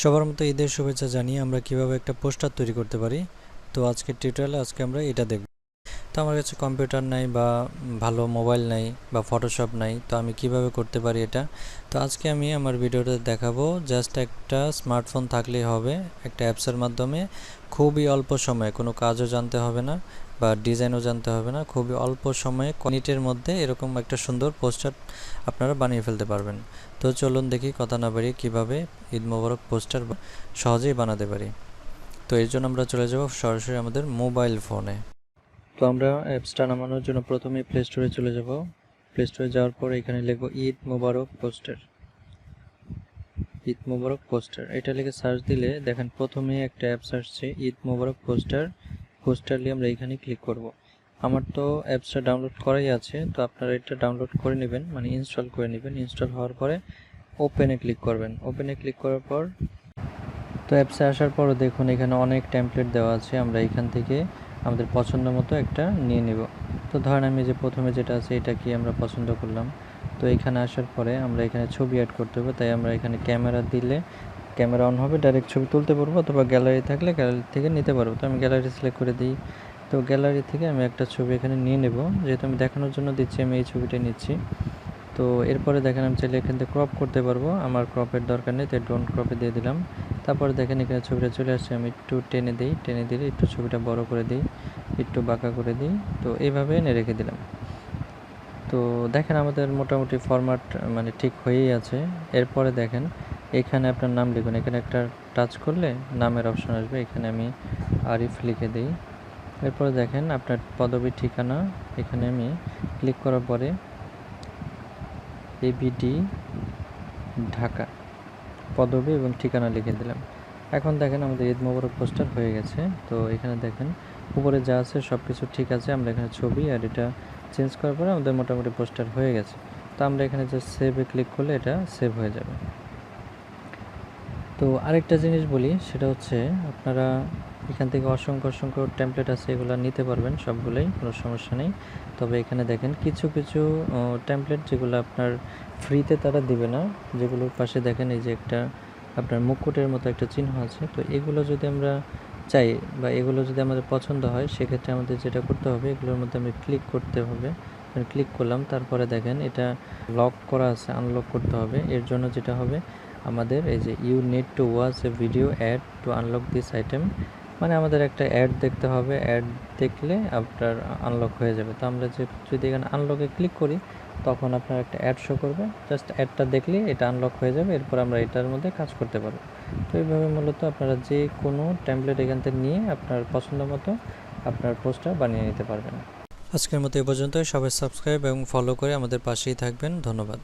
সবার মতো ঈদের শুভেচ্ছা জানিয়ে আমরা কিভাবে একটা পোস্টার তৈরি করতে পারি। তো আজকের টিউটোরিয়ালে আমরা এটা দেখব। তো আমার কাছে কম্পিউটার নাই বা ভালো মোবাইল নাই বা ফটোশপ নাই, তো আমি কিভাবে করতে পারি এটা। তো আজকে আমি আমার ভিডিওতে দেখাবো জাস্ট একটা স্মার্টফোন থাকলেই হবে, একটা অ্যাপসের মাধ্যমে খুবই অল্প সময়ে, কোনো কাজও জানতে হবে না বা ডিজাইনও জানতে হবে না, খুবই অল্প সময়ে মিনিটের মধ্যে এরকম একটা সুন্দর পোস্টার আপনারা বানিয়ে ফেলতে পারবেন। তো চলুন দেখি কথা না বাড়িয়ে কীভাবে ঈদ মোবারক পোস্টার সহজেই বানাতে পারি। তো এর জন্য আমরা চলে যাব সরাসরি আমাদের মোবাইল ফোনে। তো আমরা অ্যাপসটা নামানোর জন্য প্রথমে প্লে স্টোরে চলে যাব। প্লে স্টোরে যাওয়ার পর এখানে লিখব ঈদ মুবারক পোস্টার। ঈদ মুবারক পোস্টার এটা লিখে সার্চ দিলে দেখেন প্রথমে একটা অ্যাপস আসছে ঈদ মুবারক পোস্টার নিয়ে আমরা এখানে ক্লিক করব। আমার তো অ্যাপসটা ডাউনলোড করাই আছে, তো আপনারা এটা ডাউনলোড করে নেবেন, মানে ইনস্টল করে নেবেন। ইনস্টল হওয়ার পরে ওপেনে ক্লিক করবেন। ওপেনে ক্লিক করার পর তো অ্যাপসে আসার পর দেখুন এখানে অনেক টেমপ্লেট দেওয়া আছে, আমরা এখান থেকে আমাদের পছন্দ মতো একটা নিয়ে নিব। তো ধরেন আমি যে প্রথমে যেটা আছে এটা কি আমরা পছন্দ করলাম। তো এখানে আসার পরে আমরা এখানে ছবি অ্যাড করতে হবে, তাই আমরা এখানে ক্যামেরা দিলে ক্যামেরা অন হবে, ডাইরেক্ট ছবি তুলতে পারবো, অথবা গ্যালারি থাকলে গ্যালারি থেকে নিতে পারবো। তো আমি গ্যালারি সিলেক্ট করে দিই। তো গ্যালারি থেকে আমি একটা ছবি এখানে নিয়ে নেব, যেহেতু আমি দেখানোর জন্য দিচ্ছি আমি এই ছবিটা নিচ্ছি। তো এরপরে দেখেন আমি চাইলে এখান থেকে ক্রপ করতে পারবো, আমার ক্রপের দরকার নেই, তাই ডোন্ট ক্রপে দিয়ে দিলাম। তারপরে দেখেন এখানে ছবিটা চলে আসছে, আমি একটু টেনে দিই, টেনে দিলে একটু ছবিটা বড় করে দিই, একটু বাঁকা করে দিই। তো এইভাবে এনে রেখে দিলাম। তো দেখেন আমাদের মোটামুটি ফরম্যাট মানে ঠিক হয়েই আছে। এরপরে দেখেন এখানে আপনার নাম লিখুন, এখানে একটা টাচ করলে নামের অপশন আসবে, এখানে আমি আরিফ লিখে দিই। এরপরে দেখেন আপনার পদবী ঠিকানা, এখানে আমি ক্লিক করার পরে ABD ঢাকা পদবী এবং ঠিকানা লিখে দিলাম। এখন দেখেন আমাদের ঈদ মোবারক পোস্টার হয়ে গেছে। তো এখানে দেখেন উপরে যা আছে সব কিছু ঠিক আছে, আমরা এখানে ছবি আর এটা চেঞ্জ করার পরে আমাদের মোটামুটি পোস্টার হয়ে গেছে। তো আমরা এখানে যে সেভে ক্লিক করলে এটা সেভ হয়ে যাবে। তো আরেকটা জিনিস বলি, সেটা হচ্ছে আপনারা এখান থেকে অসংখ্য টেমপ্লেট আছে, এগুলো নিতে পারবেন সবগুলোই, কোনো সমস্যা নেই। তবে এখানে দেখেন কিছু টেমপ্লেট যেগুলো আপনার ফ্রিতে তারা দিবে না, যেগুলোর পাশে দেখেন এই যে একটা আপনার মুকুটের মতো একটা চিহ্ন আছে। তো এগুলো যদি আমরা চাই বা এগুলো যদি আমাদের পছন্দ হয়, সেক্ষেত্রে আমাদের যেটা করতে হবে, এগুলোর মধ্যে আমি ক্লিক করতে হবে। ক্লিক করলাম, তারপরে দেখেন এটা লক করা আছে, আনলক করতে হবে। এর জন্য যেটা হবে আমাদের এই যে you need to watch a video ad to unlock this item, মানে আমাদের একটা অ্যাড দেখতে হবে, অ্যাড দেখলে আপনার আনলক হয়ে যাবে। তো আমরা যদি এখানে আনলকে ক্লিক করি, তখন আপনার একটা অ্যাড শো করবে, জাস্ট অ্যাডটা দেখলে এটা আনলক হয়ে যাবে, এরপর আমরা এটার মধ্যে কাজ করতে পারবো। তো এইভাবে মূলত আপনারা যে কোনো টেমপ্লেট এখান থেকে নিয়ে আপনার পছন্দ মতো আপনার পোস্টার বানিয়ে নিতে পারবেন। আজকের মতো এ পর্যন্ত। সবাই সাবস্ক্রাইব এবং ফলো করে আমাদের পাশেই থাকবেন। ধন্যবাদ।